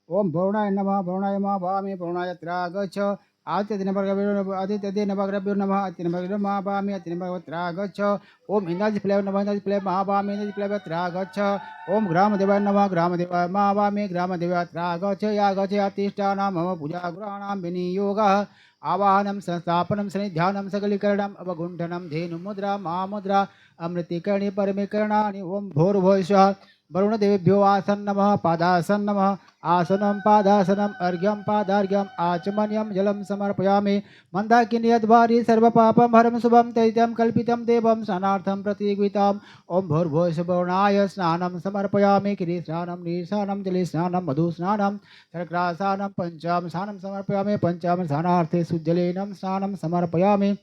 ओम वरुणाय नमः वरुणाय महाभामि वरुणाय त्रागच्छ आदित्य नवग्रभ्यो नमः आदित्य महाभामि आदित्य त्रागच्छ ओम इंद्राजिप्लव नमः इंद्राजिप्लव महाभामि इंद्राजिप्लव त्रागच्छ ओम ग्रामदेवाय नमः ग्रामदेवाय महाभामि ग्रामदेवाय त्रागच्छ यागच्छ अतिष्ठानां मम पूजागृहाणां विनियोगः आवाहनं संस्थापनं सन्निध्यानं सकलीकरणम् अवगुण्ठनं धेनुमुद्रा महामुद्रा अमृतिकर्णी परमीकरणानि ओम भूर्भुवः वरुणदेवेभ्यो आसन नमः पादासन नमः आसनं पादासनम् अर्घ्यं पादार्घ्यम् आचमन्यं जलं समर्पयामि मन्दाकिनीयद्वारि सर्वपापं हरं शुभं तैत्यं कल्पितं देवं स्नानार्थं प्रतिगृहीताम् ॐ भूर्भुवस्सुवर्णाय स्नानं समर्पयामि किरीस्नानं नीर्स्नानं जलस्नानं मधुस्नानं शर्करास्नानं पञ्चामृतं स्नानं समर्पयामि पञ्चामृत स्नानार्थे सुजलेन स्नानं समर्पयामि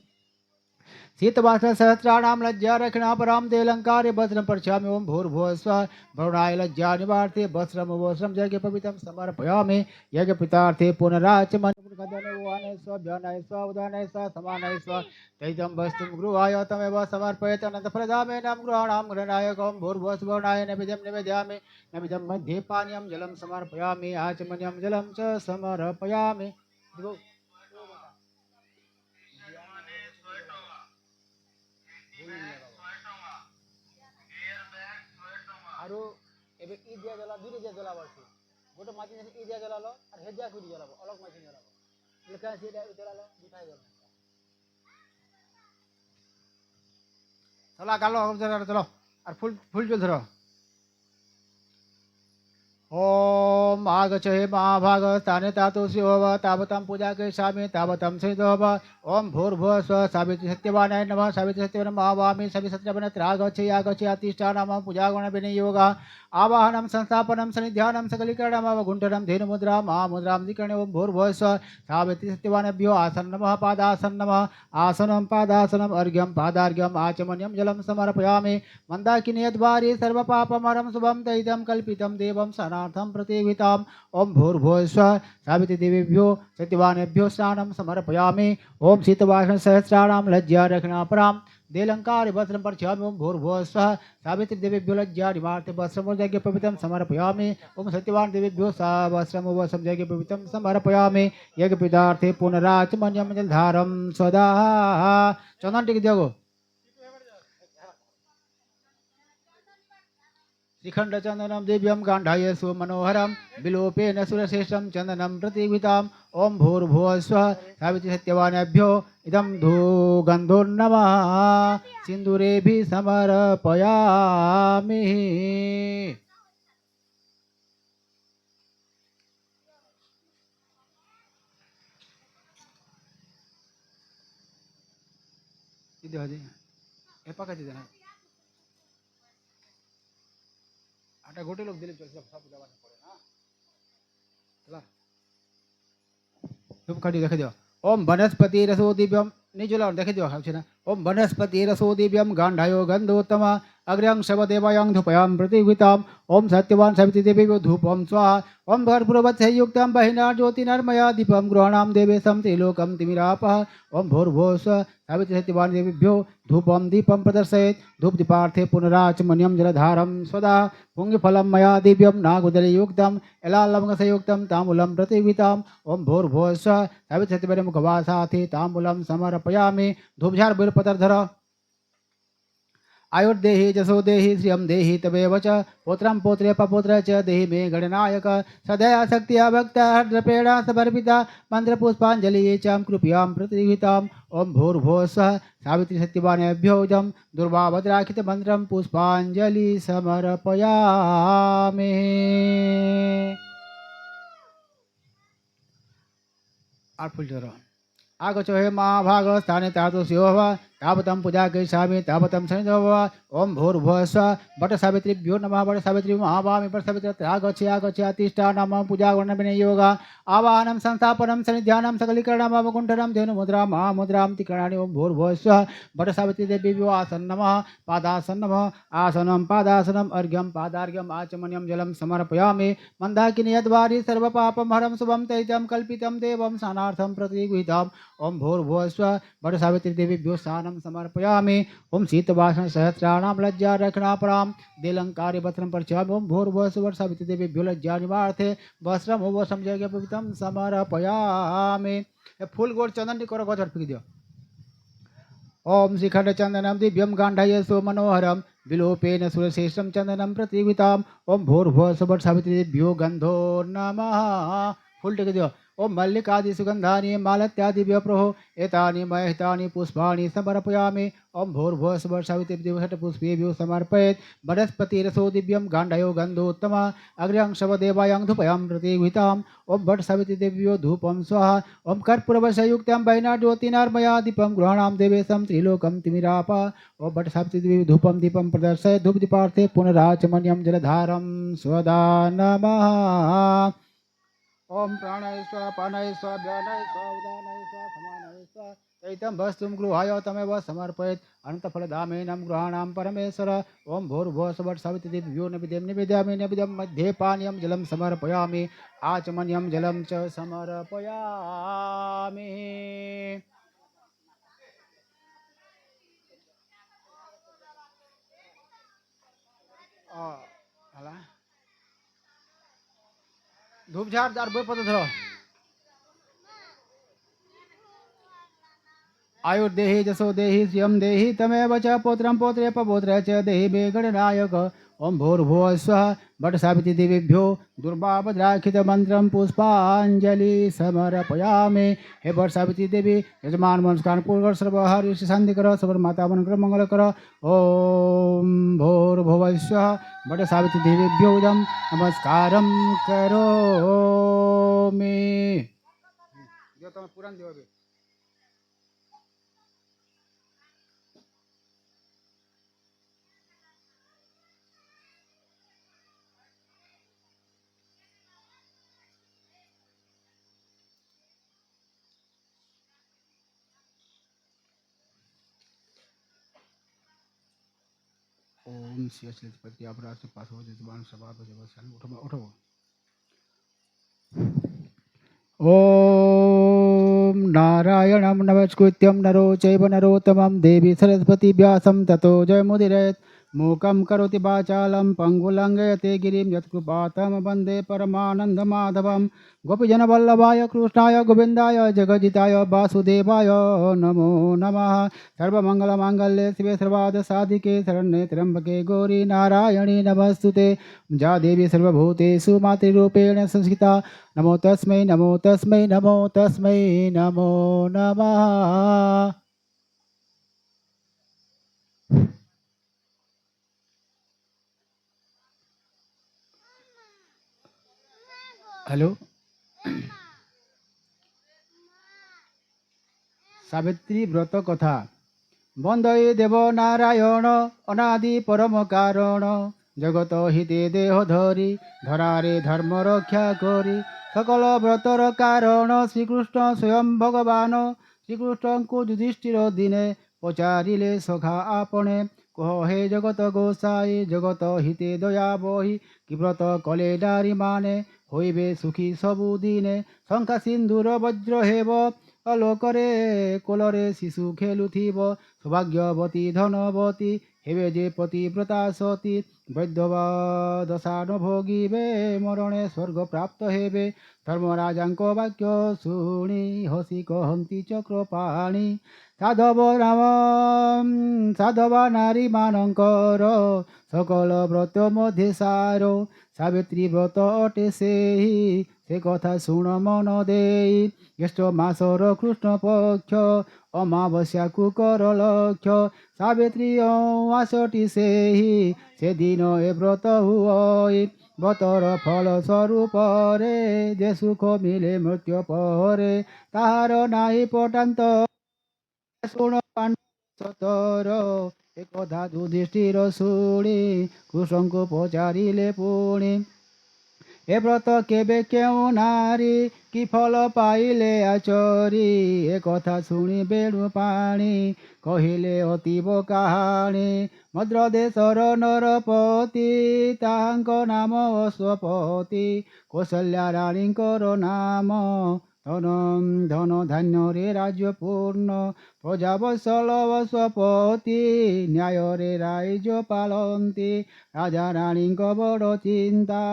शीतवासन सहस्राणां लज्जा रक्षणापरां देलंकारे वस्त्रं प्रक्षामि ओं भूर्भुवस्सुवः वरुणाय लज्जा निवार्थे वस्त्रं वस्त्रं यज्ञपवित्रं समर्पयामि यज्ञपितार्थे पुनराचमन्यः स्वभ्यानाय स्वउदानाय समानाय स्व तैतं वस्तुं गृहाय तमेव समर्पयेत् अनन्तफलदामेनां गृहाणां ग्रहणाय ओं भूर्भुवस्सुवर्णाय नैवेद्यं निवेदयामि नैवेद्यं मध्ये पानीयं जलं समर्पयामि आचमन्यं जलं च समर्पयामि आरो एबे इ दिया जला दुरे दिया जला बरसी गोटे माची इ दिया जलालो और हेदिया कुडी जलाबो अलग माची जलाबो लेका से जलालो दिखाई गल चला गालो चलो और फुल फुल जो धरो ओम आगच्छ हे महाभाग स्थाने तातोऽसि होव तावतं पूजा करिष्यामि तावतं सिद्धोव ओम भूर्भुवः स्वः सावित्री सत्यवानाय नमः सावित्री सत्यवान महाभामि सवि सत्यवान त्रागच्छ यागच्छ अतिष्ठानां पूजागुण विनियोगः आवाहनं संस्थापनं सन्निध्यानं सकलीकरणम् अवगुण्ठनं धेनुमुद्रा महामुद्रां दिकर्णे ओम भूर्भुवः स्वः सावित्री सत्यवानेभ्यो आसन नमः पादासन नमः आसनं पादासनम् अर्घ्यं पादार्घ्यम् आचमन्यं जलं समर्पयामि मन्दाकिनीयद्वारि सर्वपापमहरं शुभं तैतं कल्पितं देवं स्नानार्थं प्रतिगृहीताम् ओम भूर्भुवः स्वः सावित्रीदेवीभ्यो सत्यवानेभ्यो स्नानं समर्पयामि ओम शीतवासन सहस्राणां लज्जा रक्षणापरां देलंकार वस्त्रं प्रक्षामि ओम भूर्भुवः स्वः सावित्रीदेवीभ्यो लज्जा निवार्थे वस्त्रं यज्ञपवित्रं समर्पयामि ओम सत्यवानदेवीभ्यो वस्त्रं वस्त्रं यज्ञपवित्रं समर्पयामि यज्ञपितार्थे पुनराचमन्यं जलधारं सदा चंदन टिक दियो शिखंड चंदनम दिव्यम गांधाय सुमनोहरम विलोपेन सुरश्रेष्ठम चंदनम प्रतिगृहीताम् ओम भूर्भुवः स्वः सावित्री सत्यवानेभ्यो इदं धूगन्धोर्नमः सिंदूरेभिः समर्पयामि ಇದು ಅದೇ ಎಪ್ಪಕತ್ತಿದೆ आटा गोटे लोग दिलीप चल सब दबाना पड़े ना चला तुम काटी देख दियो ओम वनस्पति रसो दिव्यम नहीं जुला देख दियो है ना ओम वनस्पति रसो दिव्यम गांधायो गंधोत्तम अग्र्यं शवदेवायं धूपयां प्रतिगृहीताम् ओम सत्यवान सावित्री देवी धूपं स्वाहा ओम भर्पूर्वत्सयुक्तं बहिना ज्योतिर्मया दीपं गृहाणां देवेशं त्रिलोकं तिमिरापः ओम भूर्भुवः स्वः सावित्री सत्यवान देवीभ्यो धूपं दीपं प्रदर्शयेत् धूपदीपार्थे पुनराचमन्यं जलधारं स्वदा पुंगफलं मया दिव्यं नागोदरयुक्तं एलालवंगसयुक्तं ताम्बूलं प्रतिगृहीताम् ओम भूर्भुवः स्वः सावित्री सत्यवान मुखवासाथे ताम्बूलं समर्पयामि धूपझार बिल्वपत्र धर आयुर्देहि जसो देहि श्रियं देहि तमेव च पुत्रं पौत्रे पपुत्र च देहि मे गणनायक सदया शक्तिया भक्ता हृद्रपेणा समर्पिता मन्त्रपुष्पाञ्जलि च कृपयां प्रतिगृहीताम् ओम भूर्भुवः स्वः सावित्री सत्यवानेभ्यो जं दुर्वाभद्राखितमन्त्रं पुष्पाञ्जलि समर्पयामि आगच्छो हे महाभाग स्थाने तातोऽसि होव तावतं पूजा करिष्यामि तावतं सन्निधो ओम भूर्भुवः स्वः वट सावित्रीभ्यो नमः वट सावित्री महाभामि वट सावित्री आगच्छ आगच्छ अतिष्ठानां पूजागुण विनियोगः आवाहनं संस्थापनं सन्निध्यानं सकलीकरणम् अवगुण्ठनं धेनुमुद्रा महामुद्रां तिकरणानि ओम भूर्भुवः स्वः वट सावित्री देवीभ्यो आसन नमः पादासन नमः आसनं पादासनम् अर्घ्यं पादार्घ्यम् आचमन्यं जलं समर्पयामि मन्दाकिनीयद्वारि सर्वपापं हरं शुभं तैतं कल्पितं देवं स्नानार्थं प्रतिगृहीताम् ओम भूर्भुवः स्वः वट सावित्री देवीभ्यो स्नानं दानं समर्पयामि। ओम शीतवासन सहस्राणां लज्जा रक्षणापरां देलंकारि वस्त्रं परिचामि। ओम भूर्भुवस्सुः सावित्रीदेवीभ्यो लज्जा निवार्थे वस्त्रम उपवसं जयपवित्रं समर्पयामि। फूल गोड़ चंदन करो गज अर्पित दियो। ओम शिखंड चंदनम दिव्यम गांधाय सो मनोहरम विलोपेन सुरश्रेष्ठम चंदनम प्रतिविताम। ओम भूर्भुवस्सुः सावित्रीदेवीभ्यो गंधो नमः। फूल टेक दियो। ओम मल्लिकादि सुगंधानि मालत्यादिभ्यो प्रभो एतानि महतानि पुष्पाणि समर्पयामि। ओम भूर्भुवस्सुः सावित्रीदेवीभ्यो षट्पुष्पेभ्यो समर्पयेत्। वनस्पतिरसो दिव्यं गांधायो गंधोत्तमः अग्र्यं शवदेवायं धूपयं प्रतिगृहीताम्। ओम भट्ट सावित्रीदेवीभ्यो धूपं स्वाहा। ओम कर्पूरवशयुक्तं वैनाड्योतिनार्मया दीपं गृहाणां देवेशं त्रिलोकं तिमिराप। ओम भट्ट सावित्रीदेवी धूपं दीपं प्रदर्शय धूप दीपार्थे पुनराचमन्यं जलधारं स्वदा नमः। ओम प्राणाय स्वाहा पानाय स्वाहा व्यानाय स्वाहा उदानाय स्वाहा समानाय स्वाहा चैतं वस्तुं गृहाय तमेव समर्पयेत्। अनन्तफलदामेनं गृहाणां परमेश्वर। ओम भूर्भुवस्सुः सावित्रीदेवीभ्यो निवेदयामि निवेद्यं मध्ये पानीयं जलं समर्पयामि आचमनीयं जलं च समर्पयामि। धूप झाड़ दार बोय पद धरो। आयुर्देहि जसो देहि श्रियं देहि तमेव च पौत्रं पौत्रे पपौत्रे च देहि मे गणनायक। ओम भूर्भुवस्सुः भट्ट सावित्रीदेवीभ्यो दुर्वाभद्राखितमन्त्रं पुष्पाञ्जलि समर्पयामि। हे भट्ट सावित्रीदेवी यजमान मनस्कार पूर्व सर्वहर शांति करो सबर माता मन करो मंगल करो। ओम भूर्भुवस्सुः भट्ट सावित्रीदेवीभ्यो इदं नमस्कारं करोमि। जो तुम पुराण देव ओम श्री अचलितपति अपराध से पास हो जजमान सभा उठो उठो। ओम नारायणं नमस्कृत्यं नरो चैव नरोत्तमं देवी सरस्वती व्यासं ततो जयमुदीरयेत्। मूकं करोति वाचालं पङ्गुलङ्घयते गिरिं यत्कृपातं वन्दे परमानन्दमाधवं। गोपीजनवल्लभाय कृष्णाय गोविन्दाय जगजिताय वासुदेवाय नमो नमः। सर्वमङ्गलमाङ्गल्ये शिवे सर्वार्थसाधिके शरण्ये त्र्यम्बके गौरी नारायणी नमस्तुते। जा देवी सर्वभूतेषु मातृरूपेण संस्थिता नमो तस्मै नमो तस्मै नमो तस्मै नमो नमः। हेलो सावित्री व्रत कथा। बंदे देव नारायण अनादि परम कारण जगत हिते देह धरी धरारे धर्म रक्षा करी सकल व्रतर कारण श्रीकृष्ण स्वयं भगवान। श्रीकृष्ण को युधिष्ठिर दिने पचारिले सखा आपणे कह हे जगत गोसाई जगत हिते दया बही कि व्रत कले नारी माने হইবে সুখী সবুদিনে শঙ্খা সিন্ধুর বজ্র হেব আলোকরে কোলরে শিশু খেলুথিব সৌভাগ্যবতী ধনবতী হেবে যে পতিব্রতা সতী বৈধবা দশা ন ভোগিবে মরণে স্বর্গ প্রাপ্ত হেবে ধর্মরাজাঙ্ক বাক্য শুনি হসি কহন্তি চক্রপাণী সাধবা নারী মানঙ্কর সকল ব্রত মধ্যে সার সাবিত্রী ব্রত অটে সেই সে কথা শুণ মন দেই জ্যেষ্ঠ মাসর কৃষ্ণ পক্ষ অমাবস্যাকু কর লক্ষ্য সাবিত্রী অমাসটি সেই সেদিন এ ব্রত হুয় ব্রতর ফল স্বরূপরে যে সুখ মিলে মৃত্যু পরে তাহার নাই পটান্ত শুণ সতর একথা যুধিষ্ঠির শুনি কৃষ্ণଙ୍କୁ পচারিলে পুଣି এ ব্রত কেবে কেউ নারী কি ফল পাইলে আচরি এ কথা শুনি বেণু পাণি কহিলে অতীব কাহাণী ମଦ୍ରଦେଶର ନରପତି ତାହାଙ୍କ ନାମ ଅଶ୍ୱପତି କୌଶଲ୍ୟା ରାଣୀଙ୍କର ନାମ ଧନ ଧନ ଧାନ୍ୟରେ ରାଜ୍ୟ ପୂର୍ଣ୍ଣ ପ୍ରଜାବତ୍ସଳ ଅଶ୍ୱପତି ନ୍ୟାୟରେ ରାଜ୍ୟ ପାଳନ୍ତି ରାଜା ରାଣୀଙ୍କ ବଡ଼ ଚିନ୍ତା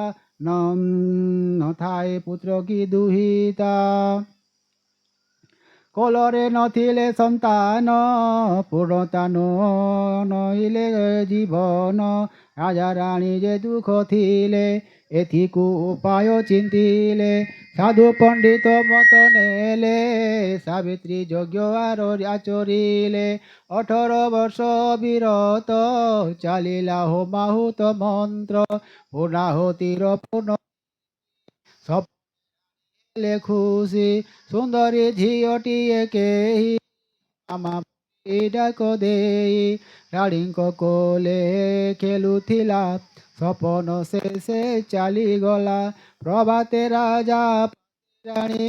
ନଥାଏ ପୁତ୍ର କି ଦୁହିତା କୋଳରେ ନଥିଲେ ସନ୍ତାନ ପୂର୍ଣ୍ଣତା ନଇଲେ ଜୀବନ ରାଜା ରାଣୀ ଯେ ଦୁଃଖ ଥିଲେ ଏଥିକୁ ଉପାୟ ଚିନ୍ତିଲେ ସାଧୁ ପଣ୍ଡିତ ମତ ନେଲେ ସାବିତ୍ରୀ ଯଜ୍ଞ ଆଚରିଲେ 18 ବର୍ଷ ବିରତ ଚାଲିଲା ହୋମାହୁତ ମନ୍ତ୍ର ପୂର୍ଣ୍ଣାହୁତିର ପୂର୍ଣ୍ଣ ଖୁସି ସୁନ୍ଦରୀ ଝିଅଟିଏ କେହି ଆମା ଡାକ ଦେଇ ରାଣୀଙ୍କ କୋଲେ ଖେଳୁଥିଲା ସପନ ସେ ଚାଲିଗଲା ପ୍ରଭାତେ ରାଜା ରାଣୀ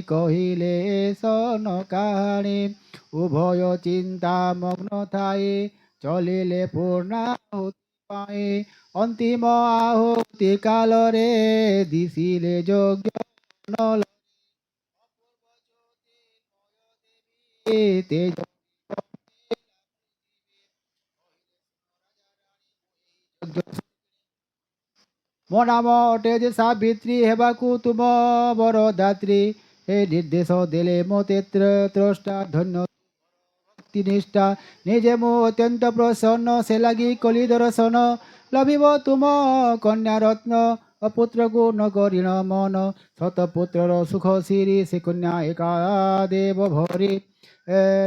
କହିଲେ ସନ କାହାଣୀ ଉଭୟ ଚିନ୍ତା ମଗ୍ନ ଥାଇ ଚଲିଲେ ପୂର୍ଣ୍ଣାହୁତି ପାଇଁ ଅନ୍ତିମ ଆହୁତି କାଳରେ ଦିଶିଲେ ଯଜ୍ଞ ତେଜ ମୋ ନାମ ଅଟେ ଯେ ସାବିତ୍ରୀ ହେବାକୁ ତୁମ ବରଦାତ୍ରୀ ହେ ନିର୍ଦ୍ଦେଶ ଦେଲେ ମୋତେ ତ୍ରଷ୍ଟା ଧନ୍ୟ ନିଷ୍ଠା ନିଜେ ମୁଁ ଅତ୍ୟନ୍ତ ପ୍ରସନ୍ନ ସେ ଲାଗି କଲି ଦର୍ଶନ ଲଭିବ ତୁମ କନ୍ୟା ରତ୍ନ ଅପୁତ୍ରକୁ ନ କରିଣ ମନ ଶତପୁତ୍ରର ସୁଖ ସିରି ସେ କନ୍ୟା ଏକା ଦେବ ଭରି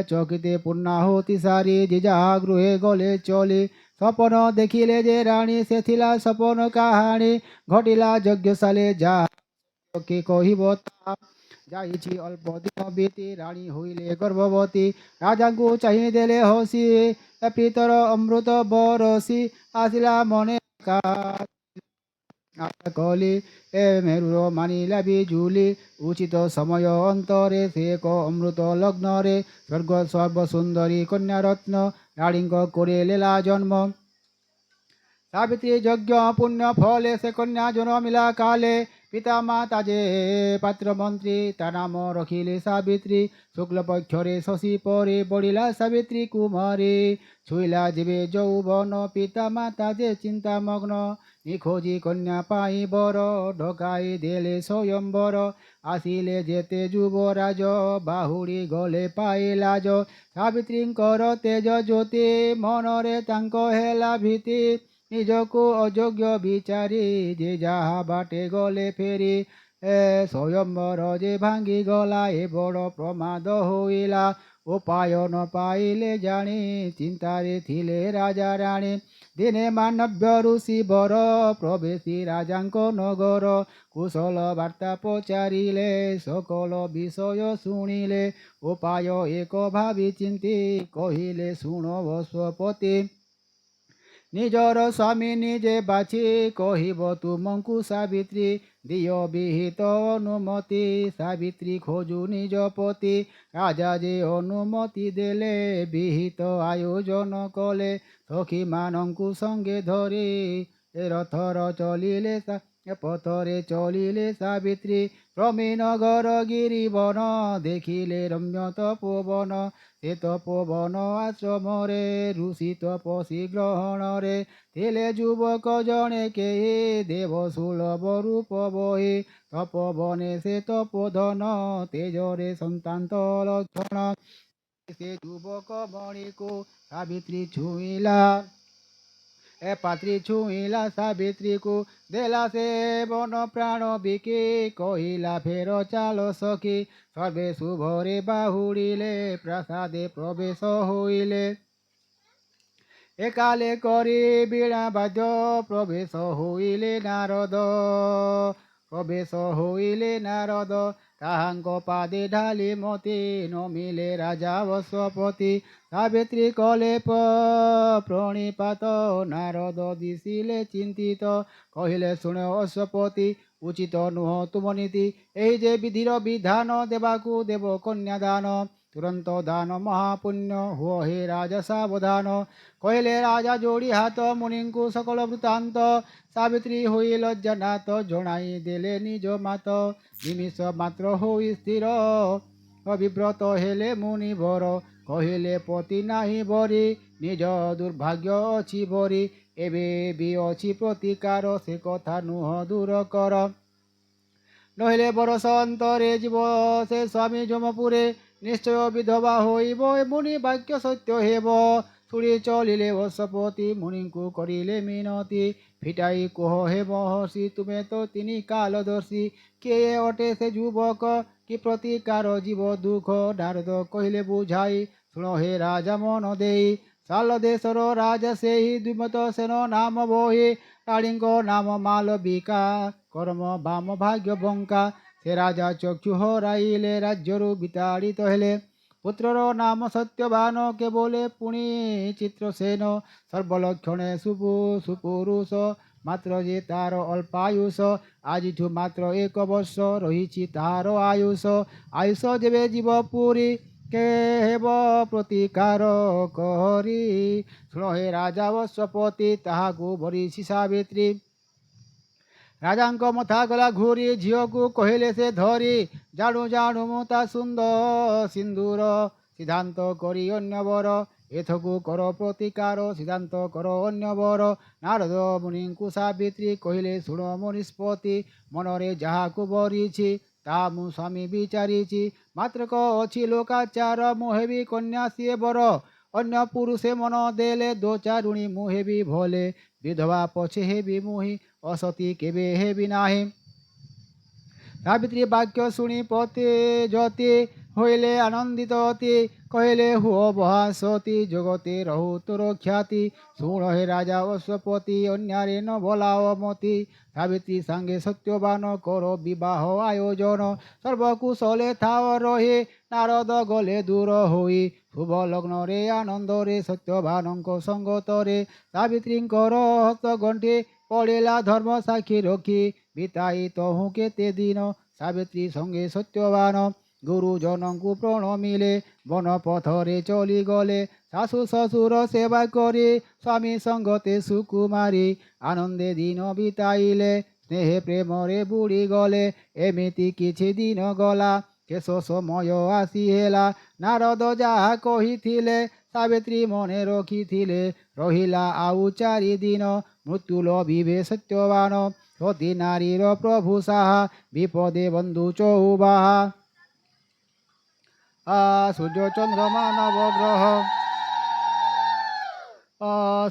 ଚକିତେ ପୂର୍ଣ୍ଣାହୁତି ସାରି ଯେ ଯାହା ଗୃହେ ଗଲେ ଚଲି ସପନ ଦେଖିଲେ ଯେ ରାଣୀ ସେ ଥିଲା ସପନ କାହାଣୀ ଘଟିଲା ଯଜ୍ଞଶାଳେ ଯାହା କି କହିବ ତା ଯାଇଛି ଅଳ୍ପ ଦିନ ବିତି ରାଣୀ ହୋଇଲେ ଗର୍ଭବତୀ ରାଜାଙ୍କୁ ଚାହିଁ ଦେଲେ ହସି ପିତର ଅମୃତ ବରସି ଆସିଲା ମନେ କଲି ଏ ମେରୁର ମାନିଲା ବିଜୁଲି ଉଚିତ ସମୟ ଅନ୍ତରେ ସେ ଏକ ଅମୃତ ଲଗ୍ନରେ ସ୍ୱର୍ଗ ସର୍ବ ସୁନ୍ଦରୀ କନ୍ୟା ରତ୍ନ ରାଣୀଙ୍କ କରିଲେଲା ଜନ୍ମ ସାବିତ୍ରୀ ଯଜ୍ଞ ପୁଣ୍ୟ ଫଲେ ସେ କନ୍ୟା ଜନ୍ମିଲା କାଲେ ପିତା ମାତା ଯେ ପାତ୍ର ମନ୍ତ୍ରୀ ତା ନାମ ରଖିଲେ ସାବିତ୍ରୀ ଶୁକ୍ଳ ପକ୍ଷରେ ଶଶୀ ପରେ ବଢ଼ିଲା ସାବିତ୍ରୀ କୁମାରୀ ଛୁଇଲା ଯେବେ ଯୌବନ ପିତା ମାତା ଯେ ଚିନ୍ତାମଗ୍ନ ନିଖୋଜି କନ୍ୟା ପାଇଁ ବର ଢକାଇ ଦେଲେ ସ୍ୱୟଂବର ଆସିଲେ ଯେତେ ଯୁବରାଜ ବାହୁଡ଼ି ଗଲେ ପାଇଲାଜ ସାବିତ୍ରୀଙ୍କର ତେଜ ଜ୍ୟୋତି ମନରେ ତାଙ୍କ ହେଲା ଭୀତି ନିଜକୁ ଅଯୋଗ୍ୟ ବିଚାରି ଯେ ଯାହା ବାଟେ ଗଲେ ଫେରି ସ୍ୱୟଂବର ଯେ ଭାଙ୍ଗିଗଲା ଏ ବଡ଼ ପ୍ରମାଦ ହୋଇଲା ଉପାୟ ନ ପାଇଲେ ଜାଣି ଚିନ୍ତାରେ ଥିଲେ ରାଜା ରାଣୀ ଦିନେ ମାନବ୍ୟ ଋଷି ବର ପ୍ରବେଶୀ ରାଜାଙ୍କ ନଗର କୁଶଳ ବାର୍ତ୍ତା ପଚାରିଲେ ସକଳ ବିଷୟ ଶୁଣିଲେ ଉପାୟ ଏକ ଭାବି ଚିନ୍ତି କହିଲେ ଶୁଣ ଅଶ୍ୱପତି ନିଜର ସ୍ୱାମୀ ନିଜେ ବାଛି କହିବ ତୁମକୁ ସାବିତ୍ରୀ ଦିଅ ବିହିତ ଅନୁମତି ସାବିତ୍ରୀ ଖୋଜୁ ନିଜ ପତି ରାଜା ଯେ ଅନୁମତି ଦେଲେ ବିହିତ ଆୟୋଜନ କଲେ ସଖୀମାନଙ୍କୁ ସଙ୍ଗେ ଧରି ରଥର ଚଲିଲେ ପଥରେ ଚଲିଲେ ସାବିତ୍ରୀ ପ୍ରମୀନଗର ଗିରିବନ ଦେଖିଲେ ରମ୍ୟ ତପୋବନ ସେ ତପୋବନ ଆଶ୍ରମରେ ଋଷି ତପସ୍ୱୀ ଗ୍ରହଣରେ ଥିଲେ ଯୁବକ ଜଣେ କେହି ଦେବ ସୁଲଭ ରୂପ ବହି ତପୋବନେ ସେ ତପୋଧନ ତେଜରେ ସନ୍ତାନ୍ତ ଲକ୍ଷଣ ସେ ଯୁବକ ମଣିକୁ ସାବିତ୍ରୀ ଛୁଇଁଲା ଏ ପାତ୍ରୀ ଛୁଇଁଲା ସାବିତ୍ରୀକୁ ଦେଲା ସେ ବନ ପ୍ରାଣ ବିକି କହିଲା ଫେର ଚାଲ ସଖୀ ସର୍ବେ ଶୁଭରେ ବାହୁଡ଼ିଲେ ପ୍ରାସାଦେ ପ୍ରବେଶ ହୋଇଲେ ଏକାଲେ କରି ବୀଣା ବାଦ୍ୟ ପ୍ରବେଶ ହୋଇଲେ ନାରଦ ତାହାଙ୍କ ପାଦେ ଢାଲି ମତି ନମିଲେ ରାଜା ଅଶ୍ୱପତି ସାବିତ୍ରୀ କଲେ ପ୍ରଣିପାତ ନାରଦ ଦିଶିଲେ ଚିନ୍ତିତ କହିଲେ ଶୁଣ ଅଶ୍ୱପତି ଉଚିତ ନୁହଁ ତୁମ ନୀତି ଏହି ଯେ ବିଧିର ବିଧାନ ଦେବାକୁ ଦେବ କନ୍ୟାଦାନ ତୁରନ୍ତ ଦାନ ମହାପୁଣ୍ୟ ହୁଅ ହେ ରାଜା ସାବଧାନ। କହିଲେ ରାଜା ଯୋଡ଼ି ହାତ ମୁନିଙ୍କୁ ସକଳ ବୃତ୍ତାନ୍ତ। ସାବିତ୍ରୀ ହୋଇ ଲଜ୍ଜାନାଥ ଜଣାଇ ଦେଲେ ନିଜ ମାତ। ନିମିଷ ମାତ୍ର ହୋଇ ସ୍ଥିର ଅବିବ୍ରତ ହେଲେ ମୁନିବର। କହିଲେ ପତି ନାହିଁ ବରି ନିଜ ଦୁର୍ଭାଗ୍ୟ ଅଛି ବରି। ଏବେ ବି ଅଛି ପ୍ରତିକାର ସେ କଥା ନୁହଁ ଦୂର କର। ନହେଲେ ବରଷ ଅନ୍ତରେ ଯିବ ସେ ସ୍ୱାମୀ ଯମପୁରେ। ନିଶ୍ଚୟ ବିଧବା ହୋଇବ ଏ ମୁନି ବାକ୍ୟ ସତ୍ୟ ହେବ। ଶୁଣି ଚଳିଲେ ବଶପତି ମୁନିଙ୍କୁ କରିଲେ ମିନତି। ଫିଟାଇ କୁହ ହେ ମହର୍ଷି ତୁମେ ତ ତିନି କାଳଦର୍ଶୀ। କିଏ ଅଟେ ସେ ଯୁବକ କି ପ୍ରତିକାର ଯିବ ଦୁଃଖ। ନାରଦ କହିଲେ ବୁଝାଇ ଶୁଣ ହେ ରାଜା ମନ ଦେଇ। ସାଲ ଦେଶର ରାଜା ସେହି ଦ୍ୱିମତ ସେନ ନାମ ବହି। ରାଣୀଙ୍କ ନାମ ମାଲବିକା କର୍ମ ବାମ ଭାଗ୍ୟ ବଙ୍କା। ସେ ରାଜା ଚକ୍ଷୁ ହରାଇଲେ ରାଜ୍ୟରୁ ବିତାଡ଼ିତ ହେଲେ। ପୁତ୍ରର ନାମ ସତ୍ୟବାନ କେବଳେ ପୁଣି ଚିତ୍ରସେନ। ସର୍ବଲକ୍ଷଣେ ସୁପୁରୁଷ ମାତ୍ର ଯେ ତାର ଅଳ୍ପାୟୁଷ। ଆଜିଠୁ ମାତ୍ର 1 ବର୍ଷ ରହିଛି ତାହାର ଆୟୁଷ। ଆୟୁଷ ଯେବେ ଯିବ ପୁରୀ କେ ହେବ ପ୍ରତିକାର କରି। ଶୁଣ ହେ ରାଜା ବଶପତି ତାହାକୁ ବରିଛି ସାବିତ୍ରୀ। ରାଜାଙ୍କ ମଥା ଗଲା ଘୁରି ଝିଅକୁ କହିଲେ ସେ ଧରି। ଜାଣୁ ଜାଣୁ ମୁଁ ତା ସୁନ୍ଦର ସିନ୍ଦୁର ସିଦ୍ଧାନ୍ତ କରି ଅନ୍ୟବର। ଏଥକୁ କର ପ୍ରତିକାର ସିଦ୍ଧାନ୍ତ କର ଅନ୍ୟବର। ନାରଦ ମୁନିଙ୍କୁ ସାବିତ୍ରୀ କହିଲେ ଶୁଣ ମୋ ନିଷ୍ପତ୍ତି। ମନରେ ଯାହାକୁ ବରିଛି ତା ମୁଁ ସ୍ୱାମୀ ବିଚାରିଛି। ମାତ୍ରକ ଅଛି ଲୋକାଚାର ମୁଁ ହେବି କନ୍ୟା ସିଏ ବର। ଅନ୍ୟ ପୁରୁଷେ ମନ ଦେଲେ ଦୋଚାରୁଣୀ ମୁଁ ହେବି ଭଲେ। ବିଧବା ପଛେ ହେବି ମୁହିଁ ଅସତୀ କେବେ ହେବି ନାହିଁ। ସାବିତ୍ରୀ ବାକ୍ୟ ଶୁଣି ପତି ଜ୍ୟୋତି ହୋଇଲେ ଆନନ୍ଦିତ ଅତି। କହିଲେ ହୁଅ ବହାସତୀ ଜଗତେ ରହୁ ତୋର ଖ୍ୟାତି। ଶୁଣ ହେ ରାଜା ବଶପତି ଅନ୍ୟାରେ ନ ଭଲାଅ ମତି। ସାବିତ୍ରୀ ସାଙ୍ଗେ ସତ୍ୟବାନ କର ବିବାହ ଆୟୋଜନ। ସର୍ବକୁଶଳେ ଥାଅ ରହି ନାରଦ ଗଲେ ଦୂର ହୋଇ। ଶୁଭ ଲଗ୍ନରେ ଆନନ୍ଦରେ ସତ୍ୟବାନଙ୍କ ସଙ୍ଗତରେ। ସାବିତ୍ରୀଙ୍କର ହସ୍ତ ଗଣ୍ଠି ପଡ଼ିଲା ଧର୍ମ ସାକ୍ଷୀ ରଖି। ବିତାଇ ତହୁଁ କେତେ ଦିନ ସାବିତ୍ରୀ ସଙ୍ଗେ ସତ୍ୟବାନ। ଗୁରୁଜନଙ୍କୁ ପ୍ରଣମିଲେ ବନ ପଥରେ ଚଲିଗଲେ। ଶାଶୁ ଶ୍ୱଶୁର ସେବା କରି ସ୍ୱାମୀ ସଙ୍ଗତେ ସୁକୁମାରୀ। ଆନନ୍ଦେ ଦିନ ବିତାଇଲେ ସ୍ନେହ ପ୍ରେମରେ ବୁଡ଼ିଗଲେ। ଏମିତି କିଛି ଦିନ ଗଲା ଶେଷ ସମୟ ଆସି ହେଲା। ନାରଦ ଯାହା କହିଥିଲେ ସାବିତ୍ରୀ ମନେ ରଖିଥିଲେ। ରହିଲା ଆଉ 4 ଦିନ ମୃତ୍ୟୁ ଲଭିବେ ସତ୍ୟବାନ। ସତୀ ନାରୀର ପ୍ରଭୁ ସାହା ବିପଦେ ବନ୍ଧୁ ଚଉବାହା। ସୂର୍ଯ୍ୟ ଚନ୍ଦ୍ରମା ନବଗ୍ରହ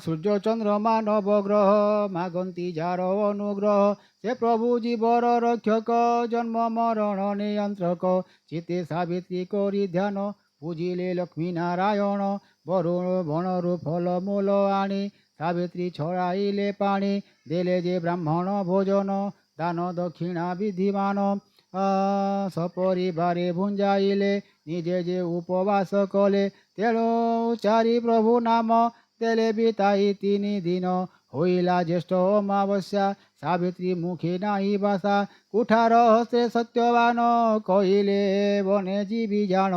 ସୂର୍ଯ୍ୟ ଚନ୍ଦ୍ରମା ନବଗ୍ରହ ମାଗନ୍ତି ଯାର ଅନୁଗ୍ରହ। ସେ ପ୍ରଭୁ ଜୀବର ରକ୍ଷକ ଜନ୍ମ ମରଣ ନିୟନ୍ତ୍ରକ। ଚିତେ ସାବିତ୍ରୀ କରି ଧ୍ୟାନ ପୂଜିଲେ ଲକ୍ଷ୍ମୀ ନାରାୟଣ। ବଣରୁ ଫଳମୂଳ ଆଣି ସାବିତ୍ରୀ ଛଡ଼ାଇଲେ ପାଣି। ଦେଲେ ଯେ ବ୍ରାହ୍ମଣ ଭୋଜନ ଦାନ ଦକ୍ଷିଣା ବିଧିମାନ। ସପରିବାରେ ଭୁଞ୍ଜାଇଲେ ନିଜେ ଯେ ଉପବାସ କଲେ। ତେଣୁ ଚାରି ପ୍ରଭୁ ନାମ ଦେଲେ ବିତାଇ 3 ଦିନ। ହୋଇଲା ଜ୍ୟେଷ୍ଠ ଅମାବସ୍ୟା ସାବିତ୍ରୀ ମୁଖେ ନାହିଁ ବାସା। କୁଠାର ହସ୍ତେ ସତ୍ୟବାନ କହିଲେ ବନେ ଯିବି ଜାଣ।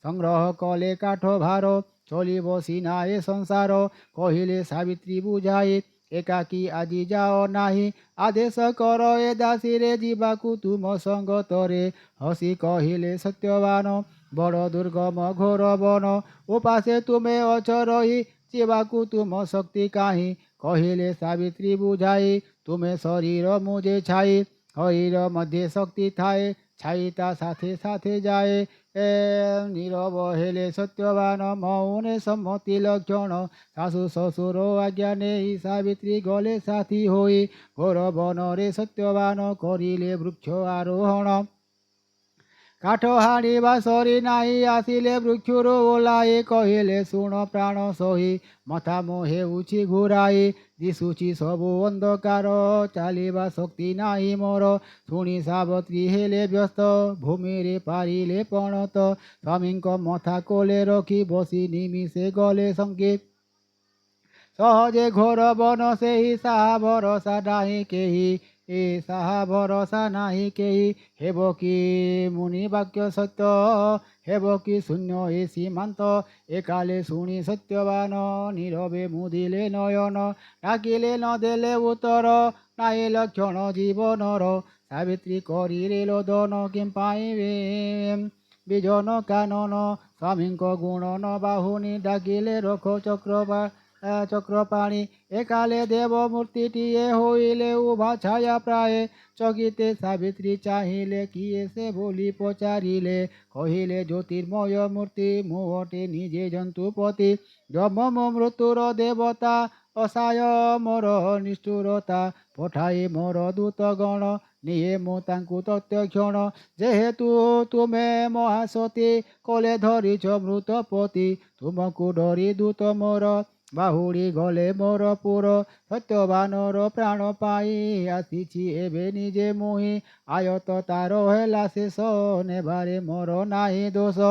ସଂଗ୍ରହ କଲେ କାଠ ଭାର ଚଳିବ ସିନା ଏ ସଂସାର। କହିଲେ ସାବିତ୍ରୀ ବୁଝାଇ ଏକାକୀ ଆଜି ଯାଅ ନାହିଁ। ଆଦେଶ କର ଏ ଦାସୀରେ ଯିବାକୁ ତୁମ ସଙ୍ଗତରେ। ହସି କହିଲେ ସତ୍ୟବାନ ବଡ଼ ଦୁର୍ଗମ ଘୋର ବନ। ଉପାସେ ତୁମେ ଅଛ ରହି ଯିବାକୁ ତୁମ ଶକ୍ତି କାହିଁ। କହିଲେ ସାବିତ୍ରୀ ବୁଝାଇ ତୁମେ ଶରୀର ମୁଁ ଯେ ଛାଇ। ଶରୀର ମଧ୍ୟରେ ଶକ୍ତି ଥାଏ ଛାଇ ତା ସାଥେ ସାଥେ ଯାଏ। ନୀରବ ହେଲେ ସତ୍ୟବାନ ମୌନେ ସମ୍ମତି ଲକ୍ଷଣ। ଶାଶୁ ଶ୍ୱଶୁର ଆଜ୍ଞା ନେଇ ସାବିତ୍ରୀ ଗଲେ ସାଥୀ ହୋଇ। ଘୋର ବନରେ ସତ୍ୟବାନ କରିଲେ ବୃକ୍ଷ ଆରୋହଣ। କାଠ ହାଣିବା ସରି ନାହିଁ ଆସିଲେ ବୃକ୍ଷରୁ ଓହ୍ଲାଇ। କହିଲେ ଶୁଣ ପ୍ରାଣ ସହି ମଥା ମୋ ହେଉଛି ଘୁରାଇ। ଦିଶୁଛି ସବୁ ଅନ୍ଧକାର ଚାଲିବା ଶକ୍ତି ନାହିଁ ମୋର। ଶୁଣି ସାବିତ୍ରୀ ହେଲେ ବ୍ୟସ୍ତ ଭୂମିରେ ପାରିଲେ ପଣତ। ସ୍ୱାମୀଙ୍କ ମଥା କୋଳେ ରଖି ବସି ନିମିଷେ ଗଲେ ସଙ୍ଗେ। ସହଜେ ଘୋର ବନ ସେହି ସାହା ଭରସା ନାହିଁ କେହି। ଏ ସାହା ଭରସା ନାହିଁ କେହି ହେବ କି ମୁନି ବାକ୍ୟ ସତ୍ୟ ହେବ କି ଶୂନ୍ୟ ଏ ସୀମାନ୍ତ ଏକାଲେ ଶୁଣି ସତ୍ୟବାନ ନୀରବେ ମୁଦିଲେ ନୟନ ଡାକିଲେ ନ ଦେଲେ ଉତ୍ତର ନାହିଁ ଲକ୍ଷଣ ଜୀବନର ସାବିତ୍ରୀ କରିରେ ଲୋଦନ କିମ୍ ପାଇବେ ବିଜନ କାନନ ସ୍ୱାମୀଙ୍କ ଗୁଣନ ବାହୁନି ଡାକିଲେ ରଖ ଚକ୍ରପାଣି ଏକାଲେ ଦେବ ମୂର୍ତ୍ତିଟିଏ ହୋଇଲେ ଉଭା ଛାୟା ପ୍ରାୟ ଚକିତେ ସାବିତ୍ରୀ ଚାହିଁଲେ କିଏ ସେ ବୋଲି ପଚାରିଲେ କହିଲେ ଜ୍ୟୋତିର୍ମୟ ମୂର୍ତ୍ତି ମୁଁ ଅଟେ ନିଜେ ଜନ୍ତୁପତି ଯମ ମୋ ମୃତ୍ୟୁର ଦେବତା ଅସାୟ ମୋର ନିଷ୍ଠୁରତା ପଠାଇ ମୋର ଦୂତ ଗଣ ନିଏ ମୁଁ ତାଙ୍କୁ ତତ୍କ୍ଷଣ ଯେହେତୁ ତୁମେ ମହାସତୀ କଲେ ଧରିଛ ମୃତପତି ତୁମକୁ ଡରି ଦୂତ ମୋର ବାହୁଡ଼ି ଗଲେ ମୋର ପୁର ସତ୍ୟବାନର ପ୍ରାଣ ପାଇ ଆସିଛି ଏବେ ନିଜେ ମୁହିଁ ଆୟତ ତାର ହେଲା ଶେଷ ନେବାରେ ମୋର ନାହିଁ ଦୋଷ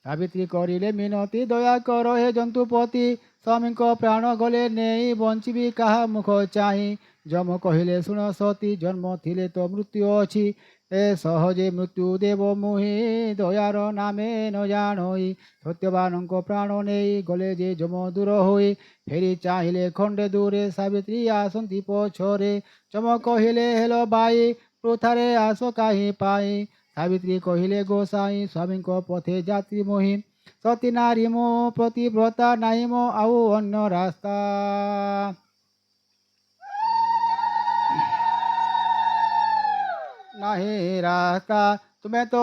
ସାବିତ୍ରୀ କରିଲେ ମିନତି ଦୟା କର ହେ ଜନ୍ତୁପତି ସ୍ୱାମୀଙ୍କ ପ୍ରାଣ ଗଲେ ନେଇ ବଞ୍ଚିବି କାହା ମୁଖ ଚାହିଁ ଯମ କହିଲେ ଶୁଣ ସତୀ ଜନ୍ମ ଥିଲେ ତ ମୃତ୍ୟୁ ଅଛି ଏ ସହଜେ ମୃତ୍ୟୁ ଦେବ ମୁହିଁ ଦୟାର ନାମେ ନ ଜାଣଇ ସତ୍ୟବାନଙ୍କ ପ୍ରାଣ ନେଇ ଗଲେ ଯେ ଯମ ଦୂର ହୋଇ ଫେରି ଚାହିଁଲେ ଖଣ୍ଡେ ଦୂରେ ସାବିତ୍ରୀ ଆସନ୍ତି ପଛରେ ଯମ କହିଲେ ହେଲ ବାଇ ପୃଥାରେ ଆସ କାହିଁ ପାଇ ସାବିତ୍ରୀ କହିଲେ ଗୋସାଇଁ ସ୍ୱାମୀଙ୍କ ପଥେ ଯାତ୍ରୀ ମୋହି ସତୀ ନାରୀ ମୋ ପ୍ରତିବ୍ରତା ନାହିଁ ମୋ ଆଉ ଅନ୍ୟ ରାସ୍ତା ନାହିଁ ରାସ୍ତା ତୁମେ ତ